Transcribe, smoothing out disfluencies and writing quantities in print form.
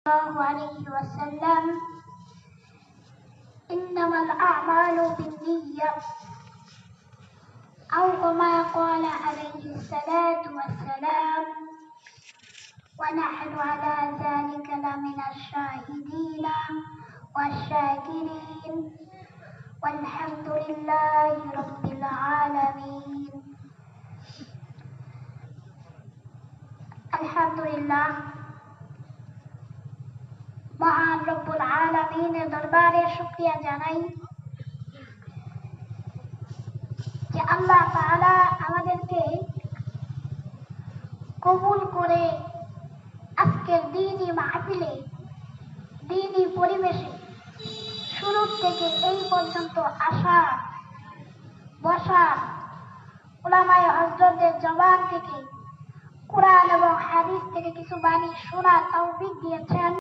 الله عليه وسلم إنما الأعمال بالنية أو كما قال عليه الصلاة والسلام ونحن على ذلك لمن الشاهدين والشاكرين والحمد لله رب العالمين الحمد لله মহান রব্বুল আলামিনের দরবারে শুকরিয়া জানাই যে আল্লাহ তাআলা আমাদেরকে কবুল করে আজকের দ্বীনি মাহফিলে দ্বীনি পরিবেশে শুরু থেকে এই পর্যন্ত আসা বসা উলামায়ে হযরতদের জবান থেকে কোরআন এবং হাদিস থেকে কিছু বাণী শোনার তৌফিক দিয়েছেন।